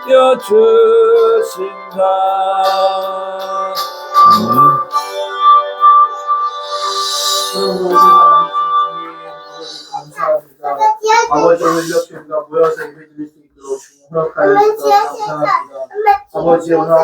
띄워주신다. 감사합니다. 아버지 오늘 이렇게 우리가 모여서 예배드릴 수 있도록 주님 허락하여 주셔서 감사합니다. 아버지 오늘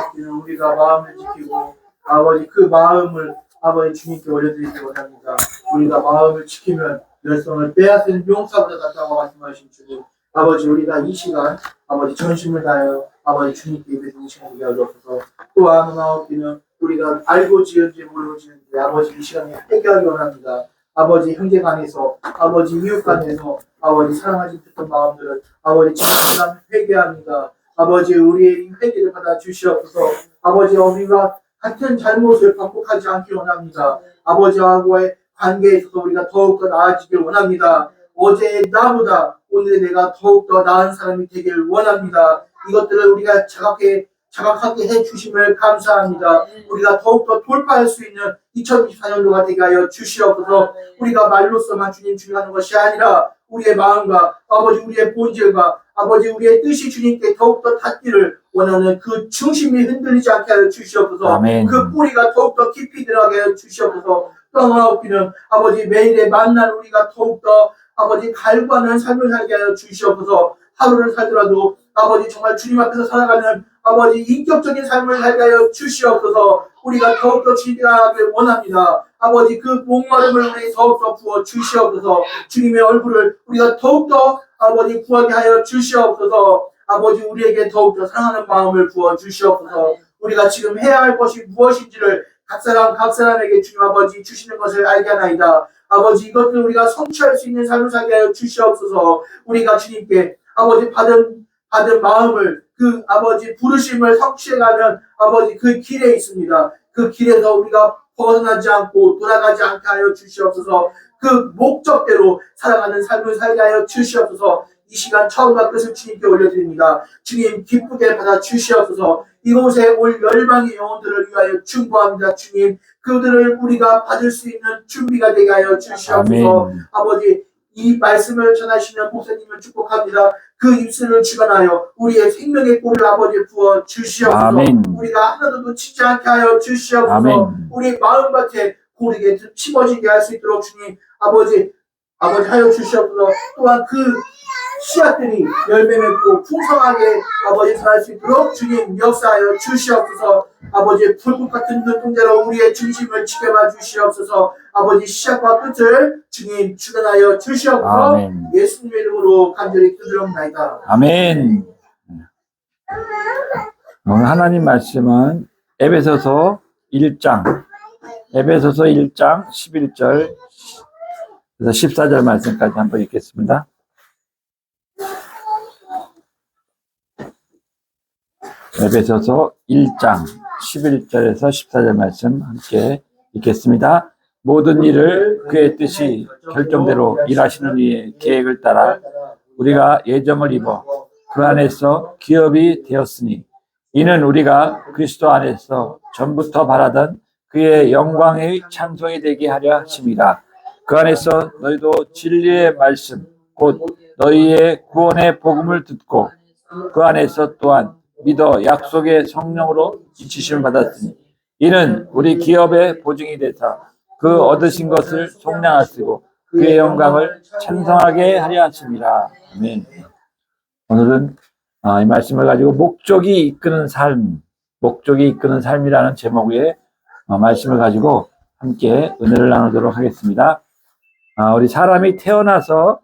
우리가 마음을 지키고 아버지 그 마음을 아버지 주님께 올려드리기 원합니다. 우리가 마음을 지키면 열성을 빼앗는 용사보다 낫다고 말씀하신 주님, 아버지 우리가 이 시간 아버지 전심을 다하여 아버지 주님께 예배드리는 시간이 되게 하옵소서. 또한 하나님께는 우리가 알고 지은지 모르고 지은지 아버지 이 시간에 회개하기 원합니다. 아버지 형제 간에서 아버지 이웃 간에서 아버지 사랑하지 못했던 마음들을 아버지 지금 회개합니다. 아버지 우리의 회개를 받아 주시옵소서. 아버지 우리가 같은 잘못을 반복하지 않기 원합니다. 아버지와의 관계에 있어서 우리가 더욱더 나아지길 원합니다. 어제의 나보다 오늘 내가 더욱더 나은 사람이 되길 원합니다. 이것들을 우리가 자각하게 해주심을 감사합니다. 우리가 더욱더 돌파할 수 있는 2024년도가 되게 하여 주시옵소서. 우리가 말로서만 주님 하는 것이 아니라 우리의 마음과 아버지 우리의 본질과 아버지 우리의 뜻이 주님께 더욱더 닿기를 원하는 그 중심이 흔들리지 않게 하여 주시옵소서. 아멘. 그 뿌리가 더욱더 깊이 들어가게 하여 주시옵소서. 또 하나 없기는 아버지 매일의 만날 우리가 더욱더 아버지 갈구하는 삶을 살게 하여 주시옵소서. 하루를 살더라도 아버지 정말 주님 앞에서 살아가는 아버지 인격적인 삶을 살게 하여 주시옵소서. 우리가 더욱더 지대하길 원합니다. 아버지 그 목마름을 우리 더욱더 부어 주시옵소서. 주님의 얼굴을 우리가 더욱더 아버지 구하게 하여 주시옵소서. 아버지 우리에게 더욱더 사랑하는 마음을 부어 주시옵소서. 우리가 지금 해야 할 것이 무엇인지를 각 사람에게 주님 아버지 주시는 것을 알게 하나이다. 아버지 이것들 우리가 성취할 수 있는 삶을 살게 하여 주시옵소서. 우리가 주님께 아버지 받은 마음을 그 아버지 부르심을 성취해가는 아버지 그 길에 있습니다. 그 길에서 우리가 벗어나지 않고 돌아가지 않게 하여 주시옵소서. 그 목적대로 살아가는 삶을 살게 하여 주시옵소서. 이 시간 처음과 끝을 주님께 올려드립니다. 주님 기쁘게 받아 주시옵소서. 이곳에 올 열방의 영혼들을 위하여 충고합니다. 주님 그들을 우리가 받을 수 있는 준비가 되게 하여 주시옵소서. 아멘. 아버지 이 말씀을 전하시는 목사님을 축복합니다. 그 입술을 주관하여 우리의 생명의 꿀을 아버지 부어 주시옵소서. 아멘. 우리가 하나도 놓치지 않게 하여 주시옵소서. 아멘. 우리 마음밭에 고르게 심어지게 할 수 있도록 주님 아버지 하여 주시옵소서. 또한 그 씨앗들이 열매 맺고 풍성하게 아버지 살할 수 있도록 주님 역사하여 주시옵소서. 아버지 불꽃 같은 눈동자로 우리의 중심을 지켜봐 주시옵소서. 아버지 시작과 끝을 주님 주관하여 주시옵소서. 아멘. 예수님의 이름으로 간절히 기도드립니다. 아멘. 오늘 하나님 말씀은 에베소서 1장 11절 그래서 14절 말씀까지 한번 읽겠습니다. 에베소서 1장 11절에서 14절 말씀 함께 읽겠습니다. 모든 일을 그의 뜻이 결정대로 일하시는 이의 계획을 따라 우리가 예정을 입어 그 안에서 기업이 되었으니 이는 우리가 그리스도 안에서 전부터 바라던 그의 영광의 찬송이 되게 하려 하심이라. 그 안에서 너희도 진리의 말씀 곧 너희의 구원의 복음을 듣고 그 안에서 또한 믿어 약속의 성령으로 지치심을 받았으니 이는 우리 기업의 보증이 되사 그 얻으신 것을 속량하시고 그의 영광을 찬송하게 하려 하심이라. 아멘. 오늘은 이 말씀을 가지고 목적이 이끄는 삶이라는 제목의 말씀을 가지고 함께 은혜를 나누도록 하겠습니다. 우리 사람이 태어나서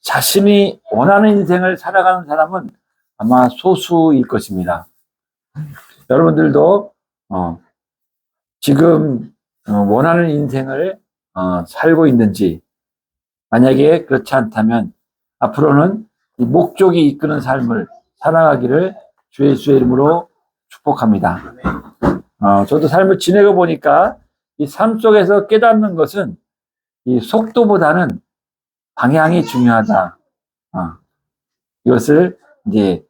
자신이 원하는 인생을 살아가는 사람은 아마 소수일 것입니다. 여러분들도 지금 원하는 인생을 살고 있는지, 만약에 그렇지 않다면 앞으로는 이 목적이 이끄는 삶을 살아가기를 주 예수의 이름으로 축복합니다. 저도 삶을 지내고 보니까 이 삶 속에서 깨닫는 것은 이 속도보다는 방향이 중요하다. 이것을 이제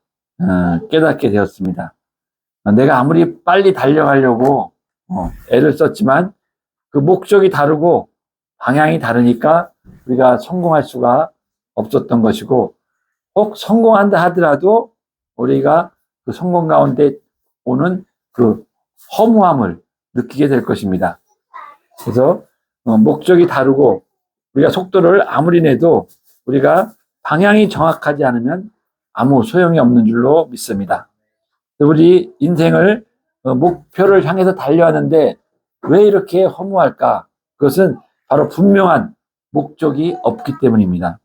깨닫게 되었습니다. 내가 아무리 빨리 달려가려고 애를 썼지만 그 목적이 다르고 방향이 다르니까 우리가 성공할 수가 없었던 것이고, 꼭 성공한다 하더라도 우리가 그 성공 가운데 오는 그 허무함을 느끼게 될 것입니다. 그래서 목적이 다르고 우리가 속도를 아무리 내도 우리가 방향이 정확하지 않으면 아무 소용이 없는 줄로 믿습니다. 우리 인생을 목표를 향해서 달려하는데 왜 이렇게 허무할까? 그것은 바로 분명한 목적이 없기 때문입니다.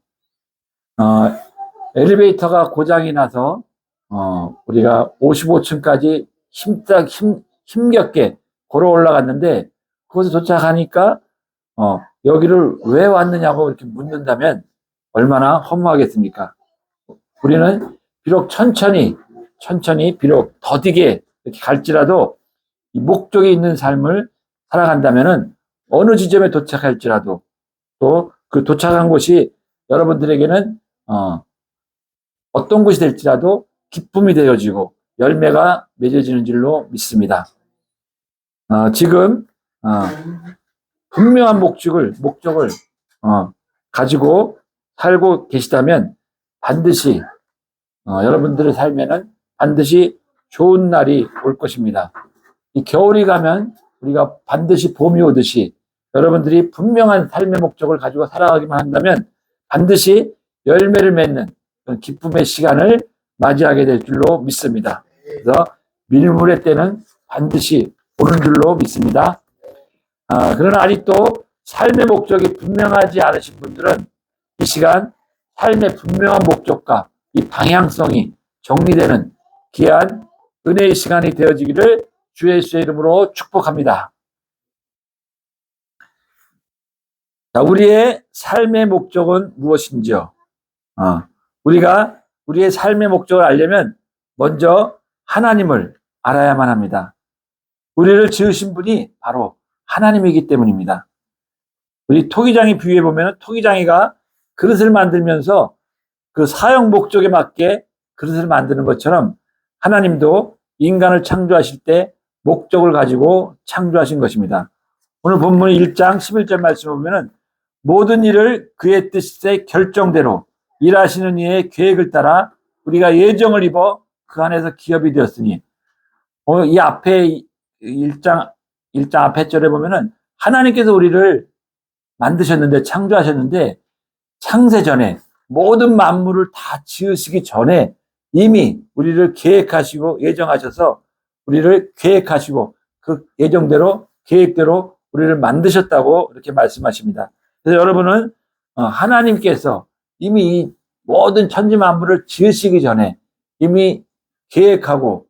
엘리베이터가 고장이 나서 우리가 55층까지 힘겹게 걸어 올라갔는데 그곳에 도착하니까 여기를 왜 왔느냐고 이렇게 묻는다면 얼마나 허무하겠습니까? 우리는 비록 천천히 비록 더디게 이렇게 갈지라도 이 목적이 있는 삶을 살아간다면은 어느 지점에 도착할지라도 또 그 도착한 곳이 여러분들에게는 어떤 곳이 될지라도 기쁨이 되어지고 열매가 맺어지는 줄로 믿습니다. 지금 분명한 목적을 가지고 살고 계시다면 반드시 여러분들의 삶에는 반드시 좋은 날이 올 것입니다. 이 겨울이 가면 우리가 반드시 봄이 오듯이 여러분들이 분명한 삶의 목적을 가지고 살아가기만 한다면 반드시 열매를 맺는 그런 기쁨의 시간을 맞이하게 될 줄로 믿습니다. 그래서 밀물의 때는 반드시 오는 줄로 믿습니다. 그러나 아직도 삶의 목적이 분명하지 않으신 분들은 이 시간 삶의 분명한 목적과 이 방향성이 정리되는 귀한 은혜의 시간이 되어지기를 주 예수의 이름으로 축복합니다. 자, 우리의 삶의 목적은 무엇인지요? 우리가 우리의 삶의 목적을 알려면 먼저 하나님을 알아야만 합니다. 우리를 지으신 분이 바로 하나님이기 때문입니다. 우리 토기장이 비유해 보면 토기장이가 그릇을 만들면서 그 사용 목적에 맞게 그릇을 만드는 것처럼 하나님도 인간을 창조하실 때 목적을 가지고 창조하신 것입니다. 오늘 본문 1장 11절 말씀을 보면 모든 일을 그의 뜻의 결정대로 일하시는 이의 계획을 따라 우리가 예정을 입어 그 안에서 기업이 되었으니 이 앞에 1장 앞에 절에 보면은 하나님께서 우리를 만드셨는데 창조하셨는데 창세 전에 모든 만물을 다 지으시기 전에 이미 우리를 계획하시고 예정하셔서 우리를 계획하시고 그 예정대로 계획대로 우리를 만드셨다고 이렇게 말씀하십니다. 그래서 여러분은 하나님께서 이미 이 모든 천지 만물을 지으시기 전에 이미 계획하고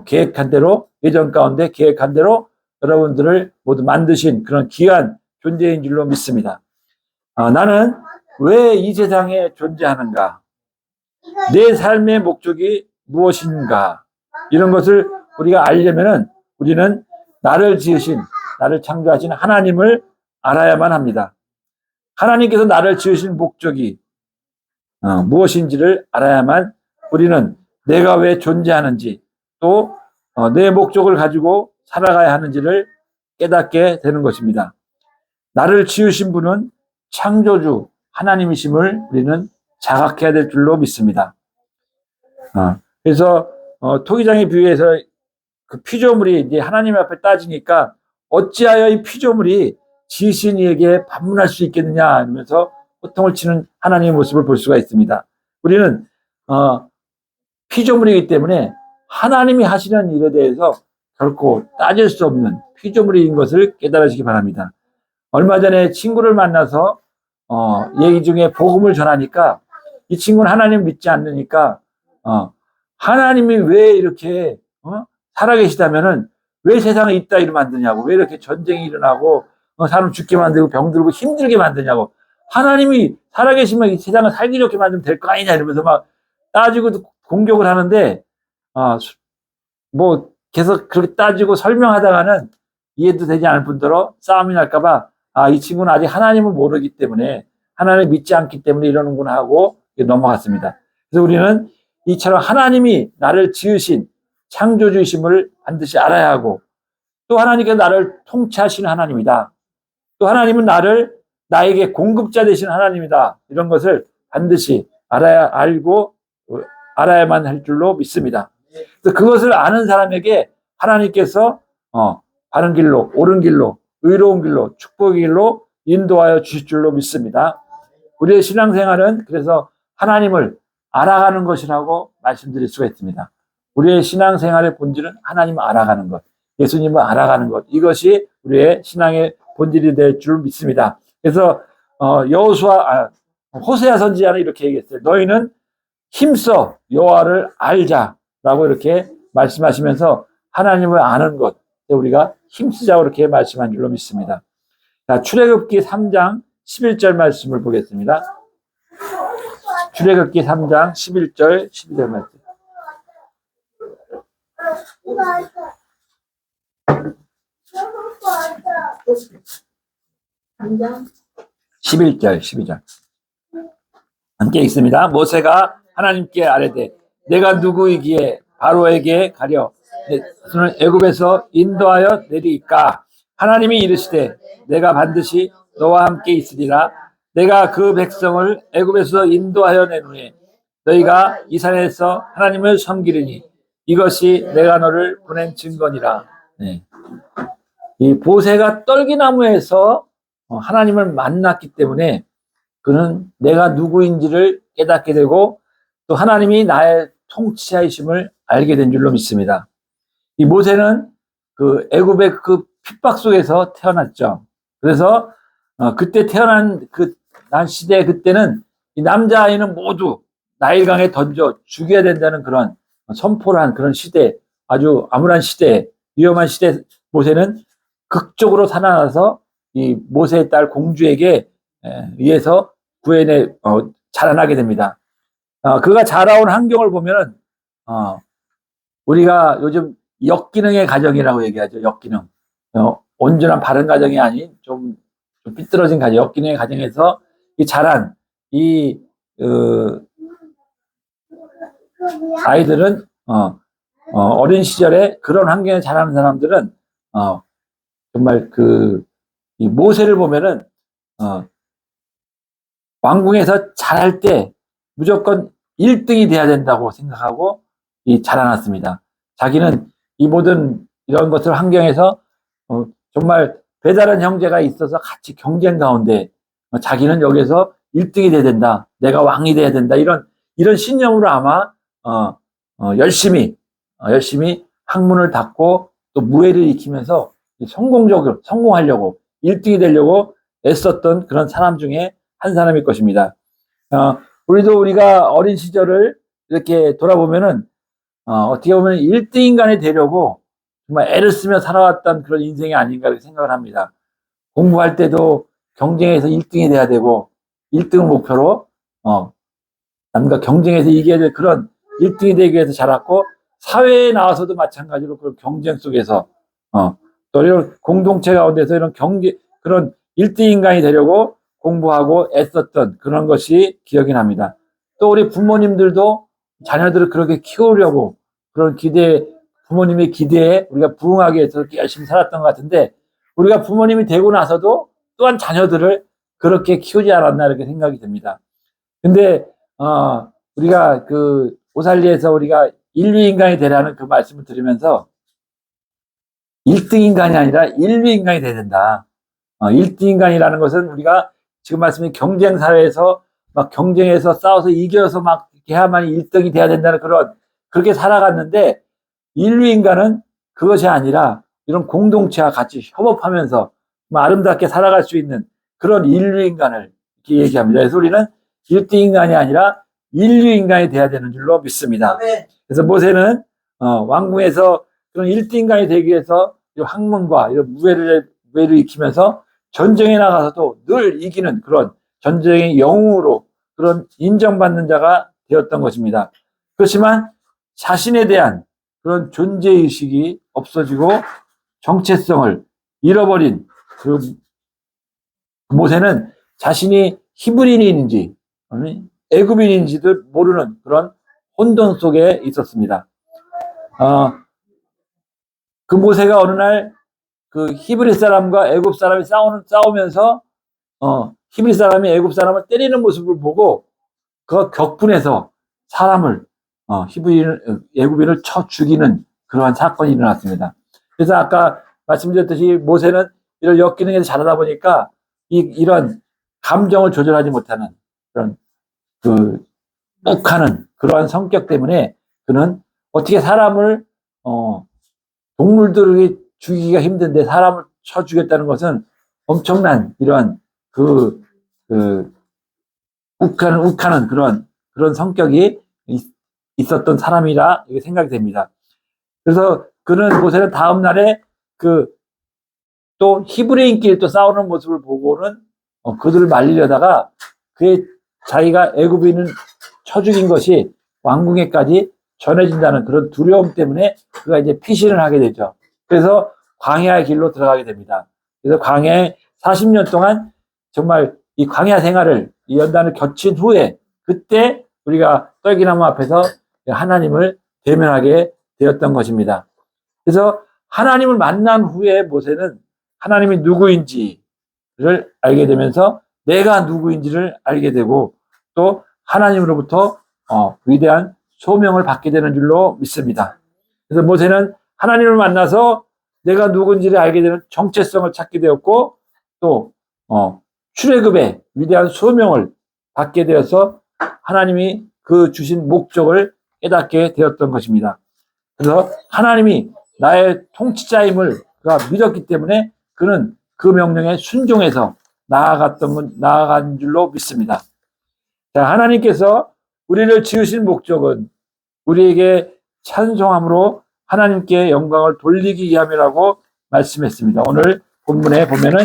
계획한 대로 예정 가운데 계획한 대로 여러분들을 모두 만드신 그런 귀한 존재인 줄로 믿습니다. 나는 왜 이 세상에 존재하는가? 내 삶의 목적이 무엇인가? 이런 것을 우리가 알려면은 우리는 나를 지으신, 나를 창조하신 하나님을 알아야만 합니다. 하나님께서 나를 지으신 목적이 무엇인지를 알아야만 우리는 내가 왜 존재하는지 또 내 목적을 가지고 살아가야 하는지를 깨닫게 되는 것입니다. 나를 지으신 분은 창조주 하나님이심을 우리는 자각해야 될 줄로 믿습니다. 그래서 토기장의 비유에서 그 피조물이 이제 하나님 앞에 따지니까 어찌하여 이 피조물이 지으신 이에게 반문할 수 있겠느냐 하면서 호통을 치는 하나님의 모습을 볼 수가 있습니다. 우리는 피조물이기 때문에 하나님이 하시는 일에 대해서 결코 따질 수 없는 피조물인 것을 깨달으시기 바랍니다. 얼마 전에 친구를 만나서 얘기 중에 복음을 전하니까 이 친구는 하나님 믿지 않으니까 하나님이 왜 이렇게 살아계시다면은 왜 세상에 이따 이를 만드냐고, 왜 이렇게 전쟁이 일어나고 사람 죽게 만들고 병들고 힘들게 만드냐고, 하나님이 살아계시면 이 세상을 살기 좋게 만들면 될 거 아니냐 이러면서 막 따지고 공격을 하는데 뭐 계속 그렇게 따지고 설명하다가는 이해도 되지 않을 뿐더러 싸움이 날까봐 이 친구는 아직 하나님을 모르기 때문에 하나님을 믿지 않기 때문에 이러는구나 하고 넘어갔습니다. 그래서 우리는 이처럼 하나님이 나를 지으신 창조주이심을 반드시 알아야 하고 또 하나님께서 나를 통치하시는 하나님이다. 또 하나님은 나에게 공급자 되신 하나님이다. 이런 것을 반드시 알아야 알아야만 할 줄로 믿습니다. 그래서 그것을 아는 사람에게 하나님께서 바른 길로, 옳은 길로, 의로운 길로, 축복의 길로 인도하여 주실 줄로 믿습니다. 우리의 신앙생활은 그래서 하나님을 알아가는 것이라고 말씀드릴 수가 있습니다. 우리의 신앙생활의 본질은 하나님을 알아가는 것, 예수님을 알아가는 것, 이것이 우리의 신앙의 본질이 될 줄 믿습니다. 그래서 호세아 선지자는 이렇게 얘기했어요. 너희는 힘써 여호와를 알자라고 이렇게 말씀하시면서 하나님을 아는 것, 우리가 힘쓰자고 이렇게 말씀한 줄로 믿습니다. 자, 출애굽기 3장 11절 말씀을 보겠습니다. 출애굽기 3장 11절 12절 말씀. 11절 12절 함께 읽습니다. 모세가 하나님께 아뢰되 내가 누구이기에 바로에게 가려 너는 애굽에서 인도하여 내리까. 하나님이 이르시되 내가 반드시 너와 함께 있으리라. 내가 그 백성을 애굽에서 인도하여 낸 후에 너희가 이 산에서 하나님을 섬기리니 이것이 내가 너를 보낸 증거니라. 네. 이 모세가 떨기나무에서 하나님을 만났기 때문에 그는 내가 누구인지를 깨닫게 되고 또 하나님이 나의 통치자이심을 알게 된 줄로 믿습니다. 이 모세는 그 애굽의 그 핍박 속에서 태어났죠. 그래서 그때 태어난 난 시대 그때는 이 남자아이는 모두 나일강에 던져 죽여야 된다는 그런 선포를 한 그런 시대, 아주 암울한 시대, 위험한 시대. 모세는 극적으로 살아나서 이 모세의 딸 공주에게 의해서 구원에 자라나게 됩니다. 그가 자라온 환경을 보면은 우리가 요즘 역기능의 가정이라고 얘기하죠. 역기능. 온전한 바른 가정이 아닌 좀 삐뚤어진 가정, 역기능의 가정에서 이 자란 이 아이들은 어린 시절에 그런 환경에 자라는 사람들은 정말 이 모세를 보면은 왕궁에서 자랄 때 무조건 1등이 돼야 된다고 생각하고 자라났습니다. 자기는 이 모든 이런 것을 환경에서 정말 배다른 형제가 있어서 같이 경쟁 가운데 자기는 여기서 1등이 돼야 된다. 내가 왕이 돼야 된다. 이런 신념으로 아마 열심히 학문을 닫고 또 무예를 익히면서 성공하려고 1등이 되려고 애썼던 그런 사람 중에 한 사람일 것입니다. 우리가 어린 시절을 이렇게 돌아보면은 어떻게 보면 1등 인간이 되려고 정말 애를 쓰며 살아왔던 그런 인생이 아닌가 이렇게 생각을 합니다. 공부할 때도 경쟁에서 1등이 돼야 되고 1등을 목표로 남과 경쟁에서 이겨야 될 그런 1등이 되기 위해서 자랐고 사회에 나와서도 마찬가지로 그런 경쟁 속에서 또 이런 공동체 가운데서 이런 그런 1등 인간이 되려고 공부하고 애썼던 그런 것이 기억이 납니다. 또 우리 부모님들도 자녀들을 그렇게 키우려고 그런 부모님의 기대에 우리가 부응하기 위해서 그렇게 열심히 살았던 것 같은데 우리가 부모님이 되고 나서도 또한 자녀들을 그렇게 키우지 않았나 이렇게 생각이 듭니다. 근데 우리가 오살리에서 우리가 인류 인간이 되라는 그 말씀을 들으면서 1등 인간이 아니라 인류 인간이 돼야 된다. 1등 인간이라는 것은 우리가 지금 말씀드린 경쟁 사회에서 막 경쟁해서 싸워서 이겨서 막 이렇게 해야만 1등이 돼야 된다는 그렇게 살아갔는데 인류 인간은 그것이 아니라 이런 공동체와 같이 협업하면서 아름답게 살아갈 수 있는 그런 인류 인간을 이렇게 얘기합니다. 그래서 우리는 1등 인간이 아니라 인류 인간이 돼야 되는 줄로 믿습니다. 그래서 모세는 왕궁에서 그런 1등 인간이 되기 위해서 학문과 이런 무예를 익히면서 전쟁에 나가서도 늘 이기는 그런 전쟁의 영웅으로 그런 인정받는 자가 되었던 것입니다. 그렇지만 자신에 대한 그런 존재의식이 없어지고 정체성을 잃어버린 그 모세는 자신이 히브리인인지 애굽인인지도 모르는 그런 혼돈 속에 있었습니다. 그 모세가 어느 날 그 히브리 사람과 애굽 사람이 싸우면서 히브리 사람이 애굽 사람을 때리는 모습을 보고 그 격분해서 사람을 애굽인을 쳐 죽이는 그러한 사건이 일어났습니다. 그래서 아까 말씀드렸듯이 모세는 이를 엮이는 게 잘하다 보니까 이런 감정을 조절하지 못하는 그런 욱하는 그러한 성격 때문에 그는 어떻게 사람을 동물들이 죽이기가 힘든데 사람을 쳐 죽였다는 것은 엄청난 이런 욱하는 그런 성격이 있었던 사람이라 이게 생각이 됩니다. 그래서 모세는 다음 날에 또 히브리인끼리 또 싸우는 모습을 보고는 그들을 말리려다가 자기가 애굽인을 쳐 죽인 것이 왕궁에까지 전해진다는 그런 두려움 때문에 그가 이제 피신을 하게 되죠. 그래서 광야의 길로 들어가게 됩니다. 그래서 광야에 40년 동안 정말 이 광야 생활을 이 연단을 거친 후에 그때 우리가 떨기나무 앞에서 하나님을 대면하게 되었던 것입니다. 그래서 하나님을 만난 후에 모세는 하나님이 누구인지를 알게 되면서 내가 누구인지를 알게 되고 또 하나님으로부터 위대한 소명을 받게 되는 줄로 믿습니다. 그래서 모세는 하나님을 만나서 내가 누군지를 알게 되는 정체성을 찾게 되었고 또 출애굽의 위대한 소명을 받게 되어서 하나님이 그 주신 목적을 깨닫게 되었던 것입니다. 그래서 하나님이 나의 통치자임을 그가 믿었기 때문에 그는 그 명령에 순종해서 나아간 줄로 믿습니다. 자, 하나님께서 우리를 지으신 목적은 우리에게 찬송함으로 하나님께 영광을 돌리기 위함이라고 말씀했습니다. 오늘 본문에 보면은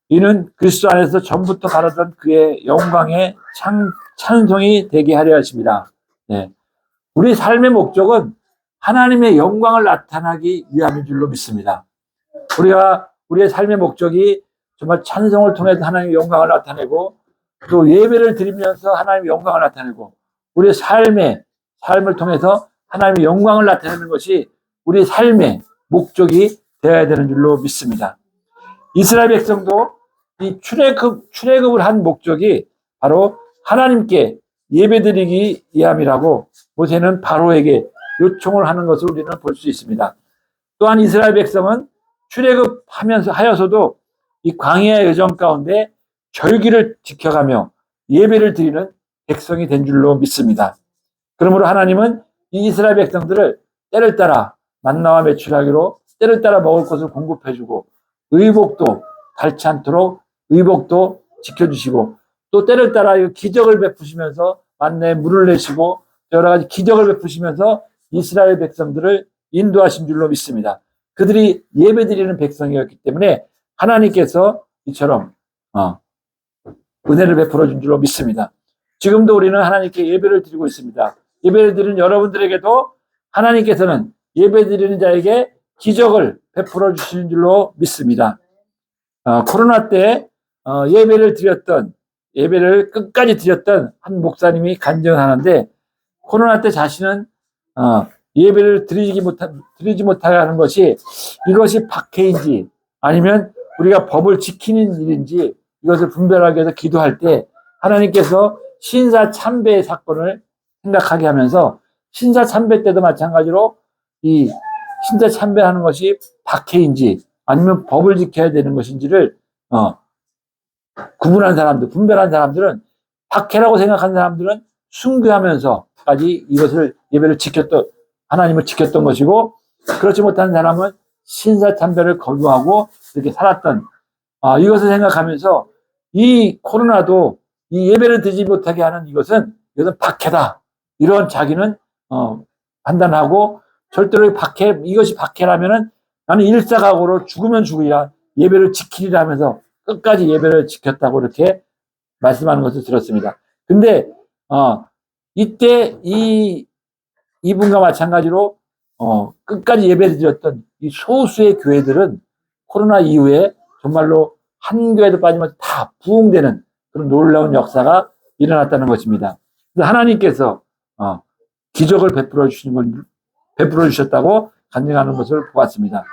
이는 그리스도 안에서 전부터 바라던 그의 영광의 찬송이 되게 하려 하십니다. 네. 우리 삶의 목적은 하나님의 영광을 나타나기 위함인 줄로 믿습니다. 우리의 삶의 목적이 정말 찬송을 통해서 하나님의 영광을 나타내고 또 예배를 드리면서 하나님의 영광을 나타내고 우리의 삶을 통해서 하나님의 영광을 나타내는 것이 우리 삶의 목적이 되어야 되는 줄로 믿습니다. 이스라엘 백성도 이 출애굽을 한 목적이 바로 하나님께 예배드리기 위함이라고 모세는 바로에게 요청을 하는 것을 우리는 볼 수 있습니다. 또한 이스라엘 백성은 출애굽하여서도 이 광야의 여정 가운데 절기를 지켜가며 예배를 드리는 백성이 된 줄로 믿습니다. 그러므로 하나님은 이 이스라엘 백성들을 때를 따라 만나와 매출하기로 때를 따라 먹을 것을 공급해주고 의복도 닳지 않도록 의복도 지켜주시고 또 때를 따라 기적을 베푸시면서 만나에 물을 내시고 여러 가지 기적을 베푸시면서 이스라엘 백성들을 인도하신 줄로 믿습니다. 그들이 예배드리는 백성이었기 때문에 하나님께서 이처럼 은혜를 베풀어 준 줄로 믿습니다. 지금도 우리는 하나님께 예배를 드리고 있습니다. 예배를 드리는 여러분들에게도 하나님께서는 예배드리는 자에게 기적을 베풀어 주시는 줄로 믿습니다. 코로나 때 예배를 끝까지 드렸던 한 목사님이 간증하는데 코로나 때 자신은 예배를 드리지 못하게 하는 것이 이것이 박해인지 아니면 우리가 법을 지키는 일인지 이것을 분별하기 위해서 기도할 때 하나님께서 신사참배의 사건을 생각하게 하면서 신사참배 때도 마찬가지로 이 신사참배하는 것이 박해인지 아니면 법을 지켜야 되는 것인지를 구분한 사람들, 분별한 사람들은 박해라고 생각하는 사람들은 순교하면서까지 이것을 예배를 하나님을 지켰던 것이고 그렇지 못한 사람은 신사참배를 거부하고 이렇게 살았던 이것을 생각하면서 이 코로나도 이 예배를 드리지 못하게 하는 이것은 박해다. 이런 자기는 판단하고 절대로 이것이 박해라면은 나는 일사각오로 죽으면 죽으리라 예배를 지키리라 하면서 끝까지 예배를 지켰다고 이렇게 말씀하는 것을 들었습니다. 근데 이때 이분과 마찬가지로 끝까지 예배를 드렸던 이 소수의 교회들은 코로나 이후에 정말로 한 교회도 빠지면 다 부흥되는 그런 놀라운 역사가 일어났다는 것입니다. 그래서 하나님께서 기적을 베풀어 주셨다고 간증하는 것을 보았습니다.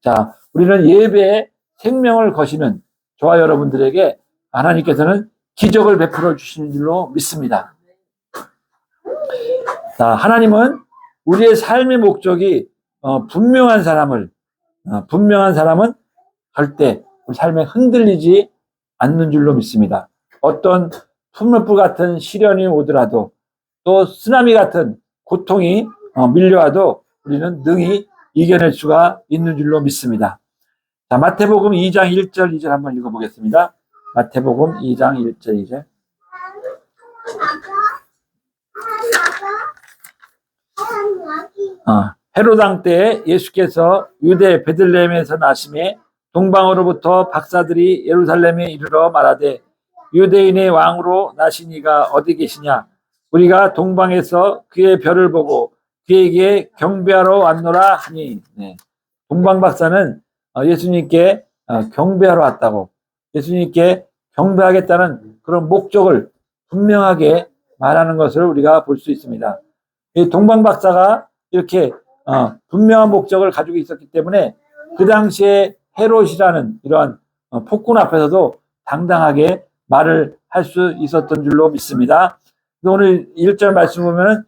자, 우리는 예배에 생명을 거시는 저와 여러분들에게 하나님께서는 기적을 베풀어 주시는 줄로 믿습니다. 자, 하나님은 우리의 삶의 목적이 분명한 사람은 절대 우리 삶에 흔들리지 않는 줄로 믿습니다. 어떤 풀무불 같은 시련이 오더라도 또 쓰나미 같은 고통이 밀려와도 우리는 능히 이겨낼 수가 있는 줄로 믿습니다. 자, 마태복음 2장 1절 2절 한번 읽어보겠습니다. 마태복음 2장 1절 2절. 헤로당 때에 예수께서 유대 베들레헴에서 나심에 동방으로부터 박사들이 예루살렘에 이르러 말하되 유대인의 왕으로 나신 이가 어디 계시냐? 우리가 동방에서 그의 별을 보고 그에게 경배하러 왔노라 하니. 네. 동방 박사는 예수님께 경배하러 왔다고, 예수님께 경배하겠다는 그런 목적을 분명하게 말하는 것을 우리가 볼 수 있습니다. 이 동방 박사가 이렇게 분명한 목적을 가지고 있었기 때문에 그 당시에 헤롯이라는 이러한 폭군 앞에서도 당당하게 말을 할 수 있었던 줄로 믿습니다. 오늘 1절 말씀 보면은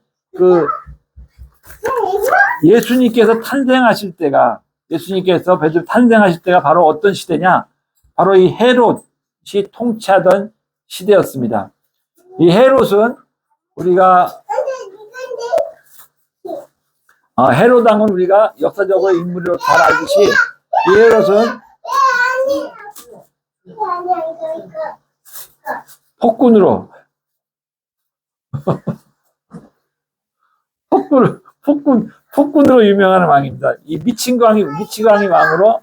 예수님께서 탄생하실 때가 바로 어떤 시대냐? 바로 이 헤롯이 통치하던 시대였습니다. 이 헤롯은 우리가 헤롯 왕은 우리가 역사적으로 인물로 잘 알듯이 이 헤롯은 폭군으로 유명한 왕입니다. 이 미치광이 왕으로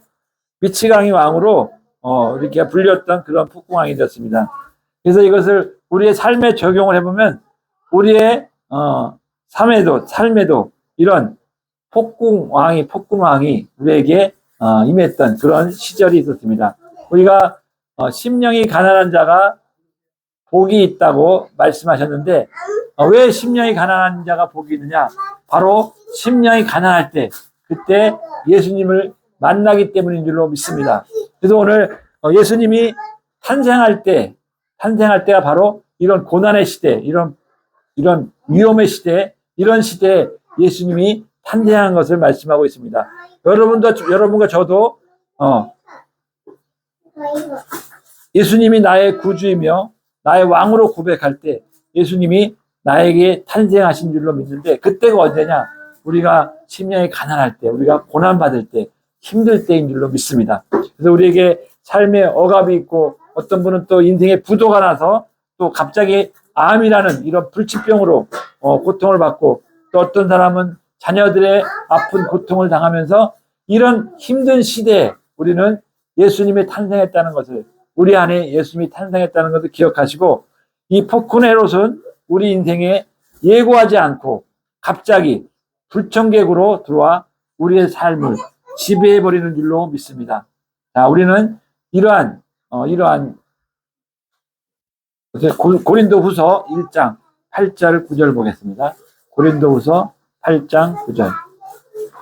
이렇게 불렸던 그런 폭군왕이 되었습니다. 그래서 이것을 우리의 삶에 적용을 해보면 우리의 삶에도 이런 폭군왕이 우리에게 임했던 그런 시절이 있었습니다. 우리가 심령이 가난한 자가 복이 있다고 말씀하셨는데 왜 심령이 가난한 자가 복이 있느냐? 바로 심령이 가난할 때, 그때 예수님을 만나기 때문인 줄로 믿습니다. 그래서 오늘 예수님이 탄생할 때가 바로 이런 고난의 시대, 이런 위험의 시대, 이런 시대에 예수님이 탄생한 것을 말씀하고 있습니다. 여러분과 저도 예수님이 나의 구주이며 나의 왕으로 고백할 때 예수님이 나에게 탄생하신 줄로 믿는데, 그때가 언제냐? 우리가 심령이 가난할 때, 우리가 고난받을 때, 힘들 때인 줄로 믿습니다. 그래서 우리에게 삶에 억압이 있고, 어떤 분은 또 인생에 부도가 나서 또 갑자기 암이라는 이런 불치병으로 고통을 받고, 또 어떤 사람은 자녀들의 아픈 고통을 당하면서 이런 힘든 시대에 우리는 예수님이 탄생했다는 것을, 우리 안에 예수님이 탄생했다는 것을 기억하시고, 이 폭군 헤롯은 우리 인생에 예고하지 않고 갑자기 불청객으로 들어와 우리의 삶을 지배해버리는 줄로 믿습니다. 자, 우리는 이러한 고린도후서 1장 8절 9절 보겠습니다. 고린도후서 8장 9절.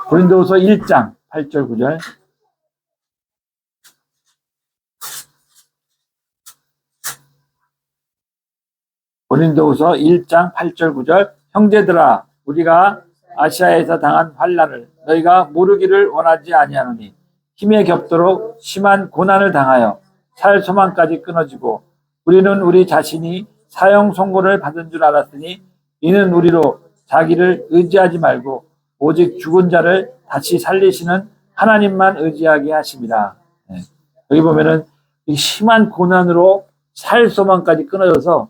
고린도후서 1장 8절 9절. 고린도후서 1장 8절 9절. 형제들아, 우리가 아시아에서 당한 환난을 너희가 모르기를 원하지 아니하노니 힘에 겹도록 심한 고난을 당하여 살 소망까지 끊어지고 우리는 우리 자신이 사형 선고를 받은 줄 알았으니 이는 우리로 자기를 의지하지 말고 오직 죽은 자를 다시 살리시는 하나님만 의지하게 하십니다. 네. 여기 보면은 이 심한 고난으로 살 소망까지 끊어져서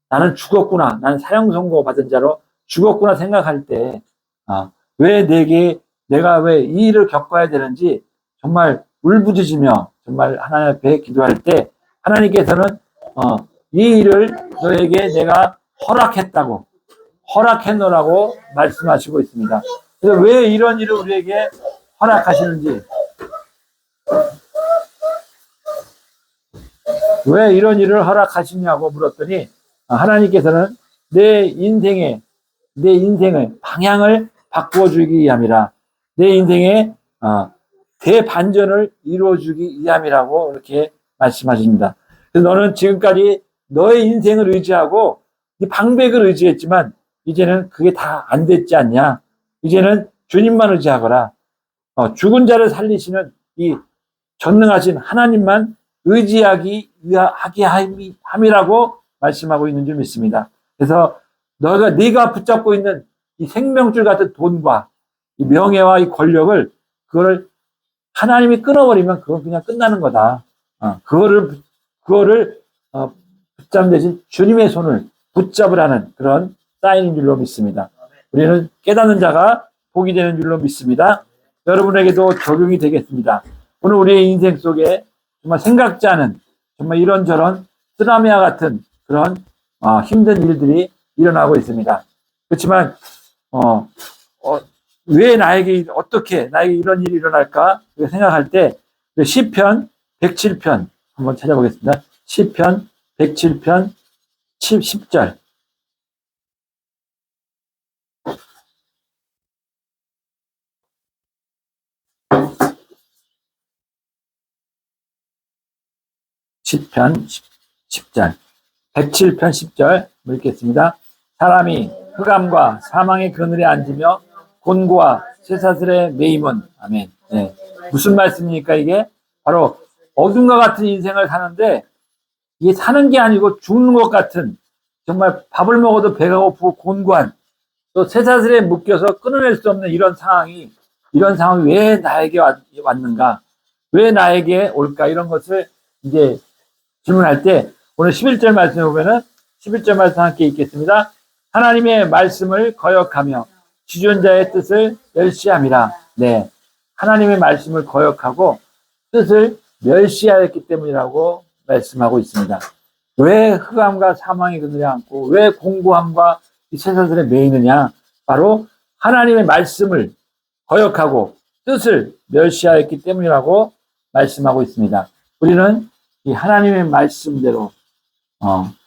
나는 죽었구나, 나는 사형 선고 받은 자로 죽었구나 생각할 때 왜 내가 왜 이 일을 겪어야 되는지 정말 울부짖으며 정말 하나님 앞에 기도할 때 하나님께서는 이 일을 너에게 내가 허락했노라고 말씀하시고 있습니다. 그래서 왜 이런 일을 우리에게 허락하시는지, 왜 이런 일을 허락하시냐고 물었더니 하나님께서는 내 인생의 방향을 바꾸어주기 위함이라, 내 인생의 대반전을 이루어주기 위함이라고 이렇게 말씀하십니다. 그래서 너는 지금까지 너의 인생을 의지하고 네 방백을 의지했지만 이제는 그게 다 안 됐지 않냐. 이제는 주님만 의지하거라. 죽은 자를 살리시는 이 전능하신 하나님만 의지하기 함이라고 말씀하고 있는 줄 믿습니다. 그래서 네가 붙잡고 있는 이 생명줄 같은 돈과 이 명예와 이 권력을 그거를 하나님이 끊어버리면 그건 그냥 끝나는 거다. 그거를 붙잡는 대신 주님의 손을 붙잡으라는 그런 사인인 줄로 믿습니다. 우리는 깨닫는 자가 복이 되는 줄로 믿습니다. 여러분에게도 적용이 되겠습니다. 오늘 우리의 인생 속에 정말 생각지 않은 정말 이런저런 쓰나미와 같은 그런 힘든 일들이 일어나고 있습니다. 그렇지만 왜 어떻게 나에게 이런 일이 일어날까 생각할 때 시편 107편 한번 찾아보겠습니다. 시편 107편 10절. 시편 10절. 107편 10절 읽겠습니다. 사람이 흑암과 사망의 그늘에 앉으며 곤고와 쇠사슬에 매임은 아멘. 네. 무슨 말씀입니까 이게? 바로 어둠과 같은 인생을 사는데 이게 사는 게 아니고 죽는 것 같은 정말 밥을 먹어도 배가 고프고 곤고한 또 쇠사슬에 묶여서 끊어낼 수 없는 이런 상황이 왜 나에게 왔는가? 왜 나에게 올까? 이런 것을 이제 질문할 때 오늘 11절 말씀에 보면은 11절 말씀 함께 읽겠습니다. 하나님의 말씀을 거역하며 지존자의 뜻을 멸시함이라. 네, 하나님의 말씀을 거역하고 뜻을 멸시하였기 때문이라고 말씀하고 있습니다. 왜 흑암과 사망의 그늘에 앉고 왜 공고함과 이 쇠사슬에 매이느냐? 바로 하나님의 말씀을 거역하고 뜻을 멸시하였기 때문이라고 말씀하고 있습니다. 우리는 이 하나님의 말씀대로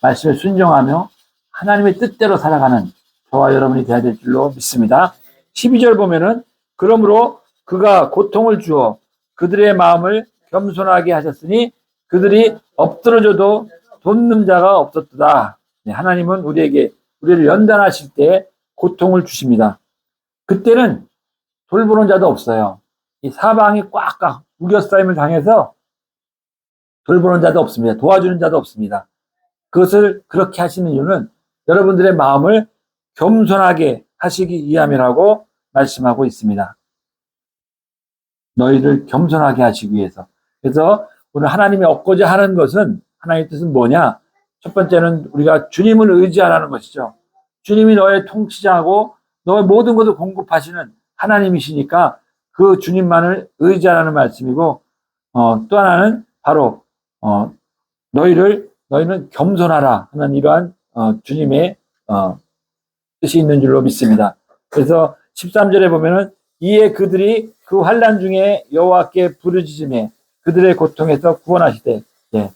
말씀에 순종하며 하나님의 뜻대로 살아가는 저와 여러분이 되어야 될 줄로 믿습니다. 12절 보면은 그러므로 그가 고통을 주어 그들의 마음을 겸손하게 하셨으니 그들이 엎드러져도 돕는 자가 없었도다. 네, 하나님은 우리를 연단하실 때 고통을 주십니다. 그때는 돌보는 자도 없어요. 이 사방이 꽉꽉 우겨싸임을 당해서 돌보는 자도 없습니다. 도와주는 자도 없습니다. 그것을 그렇게 하시는 이유는 여러분들의 마음을 겸손하게 하시기 위함이라고 말씀하고 있습니다. 너희를 겸손하게 하시기 위해서. 그래서 오늘 하나님이 얻고자 하는 것은 하나님의 뜻은 뭐냐? 첫 번째는 우리가 주님을 의지하라는 것이죠. 주님이 너의 통치자하고 너의 모든 것을 공급하시는 하나님이시니까 그 주님만을 의지하라는 말씀이고 또 하나는 바로 너희는 겸손하라 하는 이러한 주님의 뜻이 있는 줄로 믿습니다. 그래서 13절에 보면은 이에 그들이 그 환난 중에 여호와께 부르짖음에 그들의 고통에서 구원하시되 예,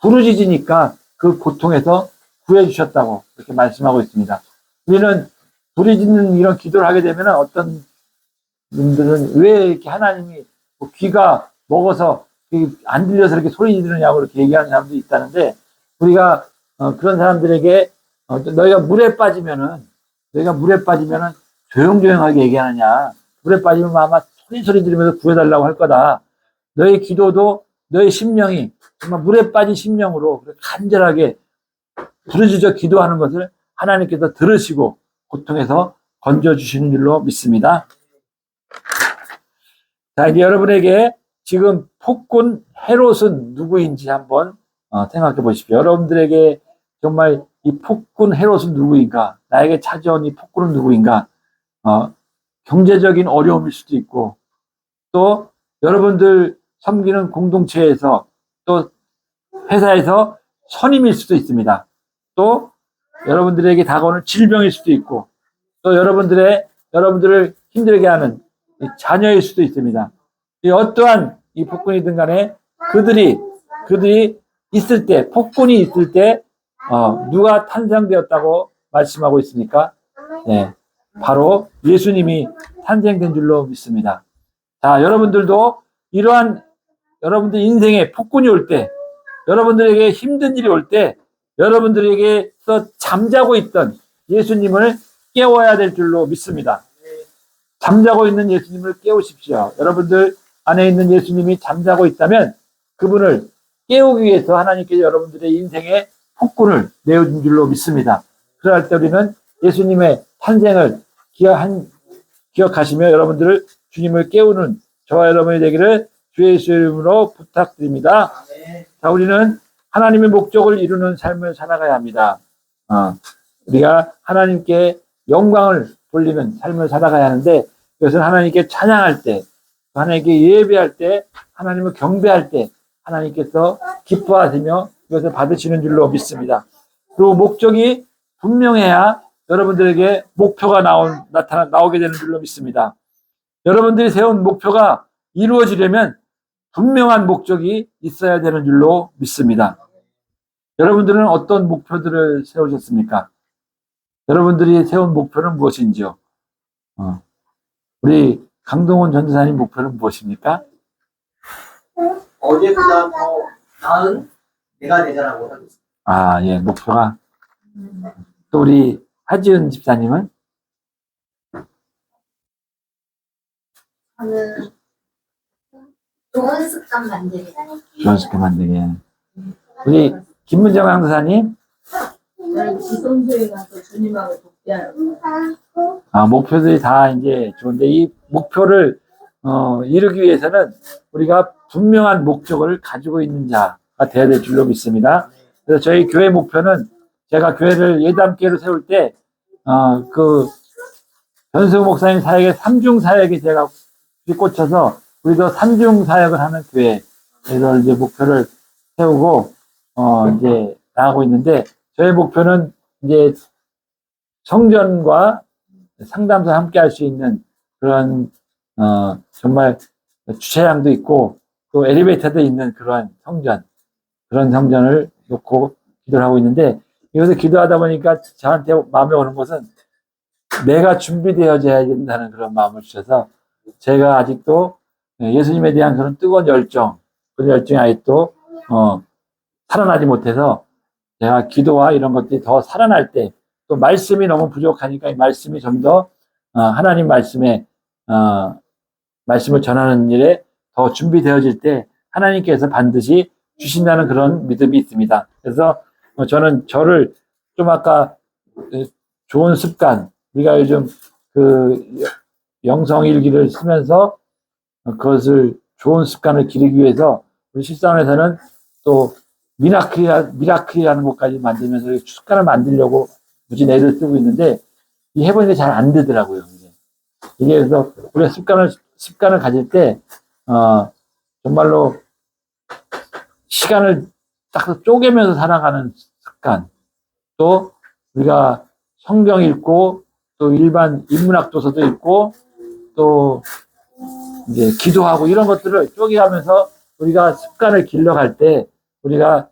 부르짖으니까 그 고통에서 구해주셨다고 이렇게 말씀하고 있습니다. 우리는 부르짖는 이런 기도를 하게 되면 어떤 분들은 왜 이렇게 하나님이 귀가 먹어서 안 들려서 이렇게 소리 지르느냐고 이렇게 얘기하는 사람도 있다는데 우리가 그런 사람들에게 너희가 물에 빠지면은 조용조용하게 얘기하느냐. 물에 빠지면 아마 소리 지르면서 구해달라고 할 거다. 너의 기도도 너의 심령이 정말 물에 빠진 심령으로 간절하게 부르짖어 기도하는 것을 하나님께서 들으시고 고통에서 건져주시는 줄로 믿습니다. 자, 이제 여러분에게 지금 폭군 헤롯은 누구인지 한번 생각해 보십시오. 여러분들에게 정말 이 폭군 헤롯은 누구인가? 나에게 찾아온 이 폭군은 누구인가? 경제적인 어려움일 수도 있고 또 여러분들 섬기는 공동체에서 또 회사에서 선임일 수도 있습니다. 또 여러분들에게 다가오는 질병일 수도 있고 또 여러분들을 힘들게 하는 자녀일 수도 있습니다. 이 어떠한 이 폭군이든 간에 그들이 있을 때 폭군이 있을 때 누가 탄생되었다고 말씀하고 있습니까? 네, 바로 예수님이 탄생된 줄로 믿습니다. 자, 여러분들도 이러한 여러분들 인생에 폭군이 올 때, 여러분들에게 힘든 일이 올 때, 여러분들에게서 잠자고 있던 예수님을 깨워야 될 줄로 믿습니다. 잠자고 있는 예수님을 깨우십시오. 여러분들 안에 있는 예수님이 잠자고 있다면 그분을 깨우기 위해서 하나님께서 여러분들의 인생에 폭군을 내어준 줄로 믿습니다. 그럴 때 우리는 예수님의 탄생을 기억하시며 여러분들을 주님을 깨우는 저와 여러분이 되기를 주의 예수 이름으로 부탁드립니다. 자, 우리는 하나님의 목적을 이루는 삶을 살아가야 합니다. 우리가 하나님께 영광을 돌리는 삶을 살아가야 하는데 이것은 하나님께 찬양할 때, 하나님께 예배할 때, 하나님을 경배할 때 하나님께서 기뻐하시며 이것을 받으시는 줄로 믿습니다. 그리고 목적이 분명해야 여러분들에게 목표가 나오게 되는 줄로 믿습니다. 여러분들이 세운 목표가 이루어지려면 분명한 목적이 있어야 되는 줄로 믿습니다. 여러분들은 어떤 목표들을 세우셨습니까? 여러분들이 세운 목표는 무엇인지요? 우리 강동원 전도사님 목표는 무엇입니까? 어제보다 더 나은 내가 되자라고 하겠습니다. 예, 목표가. 또 우리 하지은 집사님은? 저는 좋은 습관 만들기. 좋은 습관 만들기. 우리 김문정 강도사님? 저는 지성소에 가서 주님하고 독대하는 거예요. 목표들이 다 이제 좋은데 이 목표를 이루기 위해서는 우리가 분명한 목적을 가지고 있는 자가 되어야 될 줄로 믿습니다. 그래서 저희 교회 목표는 제가 교회를 예담교회로 세울 때 변승우 목사님 사역에 삼중 사역에 제가 꽂혀서 우리도 삼중 사역을 하는 교회 이걸 이제 목표를 세우고 이제 나가고 있는데 저희 목표는 이제 성전과 상담소 함께 할 수 있는 그런 정말 주차장도 있고 또 엘리베이터도 있는 그런 성전을 놓고 기도를 하고 있는데 이것을 기도하다 보니까 저한테 마음에 오는 것은 내가 준비되어져야 된다는 그런 마음을 주셔서 제가 아직도 예수님에 대한 그런 뜨거운 열정, 그런 열정이 아직도 살아나지 못해서 제가 기도와 이런 것들이 더 살아날 때 또 말씀이 너무 부족하니까 이 말씀이 좀 더 하나님 말씀을 전하는 일에 더 준비되어질 때 하나님께서 반드시 주신다는 그런 믿음이 있습니다. 그래서 저는 저를 좀 아까 좋은 습관, 우리가 요즘 영성일기를 쓰면서 그것을 좋은 습관을 기르기 위해서 우리 실상에서는 또 미라클이라는 것까지 만들면서 습관을 만들려고 무지 애를 쓰고 있는데 해보니까 잘 안 되더라고요. 이게 그래서 우리가 습관을 가질 때 정말로 시간을 딱 쪼개면서 살아가는 습관, 또 우리가 성경 읽고 또 일반 인문학 도서도 읽고 또 이제 기도하고 이런 것들을 쪼개가면서 우리가 습관을 길러갈 때 우리가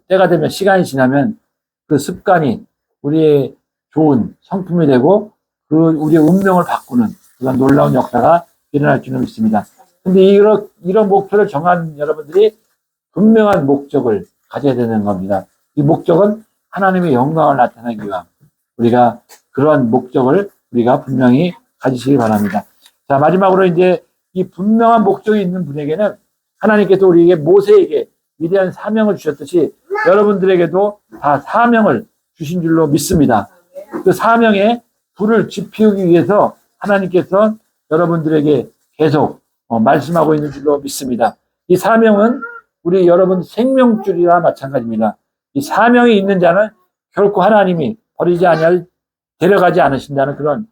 때가 되면 시간이 지나면 그 습관이 우리의 좋은 성품이 되고 우리의 운명을 바꾸는 그런 놀라운 역사가 일어날 줄은 믿습니다. 근데 이런 목표를 정한 여러분들이 분명한 목적을 가져야 되는 겁니다. 이 목적은 하나님의 영광을 나타내기 위한 우리가 그러한 목적을 우리가 분명히 가지시기 바랍니다. 자, 마지막으로 이제 이 분명한 목적이 있는 분에게는 하나님께서 우리에게 모세에게 위대한 사명을 주셨듯이 여러분들에게도 다 사명을 주신 줄로 믿습니다. 그 사명에 불을 지피우기 위해서 하나님께서 여러분들에게 계속 말씀하고 있는 줄로 믿습니다. 이 사명은 우리 여러분 생명줄이와 마찬가지입니다. 이 사명이 있는 자는 결코 하나님이 버리지 아니할 데려가지 않으신다는 그런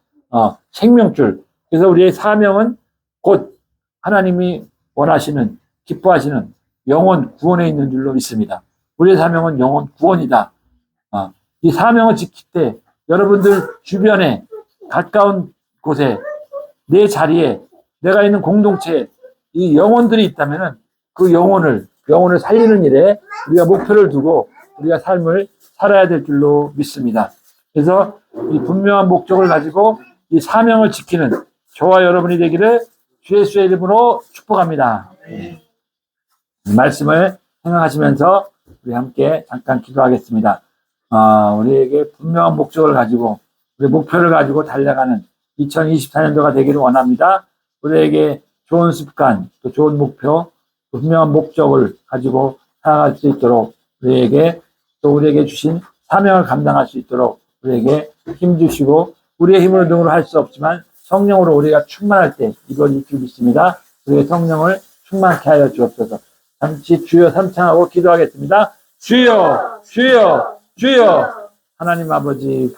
생명줄. 그래서 우리의 사명은 곧 하나님이 원하시는 기뻐하시는 영혼 구원에 있는 줄로 믿습니다. 우리의 사명은 영혼 구원이다. 이 사명을 지킬 때 여러분들 주변에 가까운 곳에 내 자리에 내가 있는 공동체에 이 영혼들이 있다면은 그 영혼을 살리는 일에 우리가 목표를 두고 우리가 삶을 살아야 될 줄로 믿습니다. 그래서 이 분명한 목적을 가지고 이 사명을 지키는 저와 여러분이 되기를 주 예수의 이름으로 축복합니다. 말씀을 생각하시면서 우리 함께 잠깐 기도하겠습니다. 우리에게 분명한 목적을 가지고 우리 목표를 가지고 달려가는 2024년도가 되기를 원합니다. 우리에게 좋은 습관, 또 좋은 목표, 또 분명한 목적을 가지고 살아갈 수 있도록 우리에게 또 우리에게 주신 사명을 감당할 수 있도록 우리에게 힘 주시고 우리의 힘으로 능으로 할 수 없지만 성령으로 우리가 충만할 때 이루어질 줄 믿습니다. 우리의 성령을 충만케 하여 주옵소서. 잠시 주여 삼창하고 기도하겠습니다. 주여, 주여, 주여. 하나님 아버지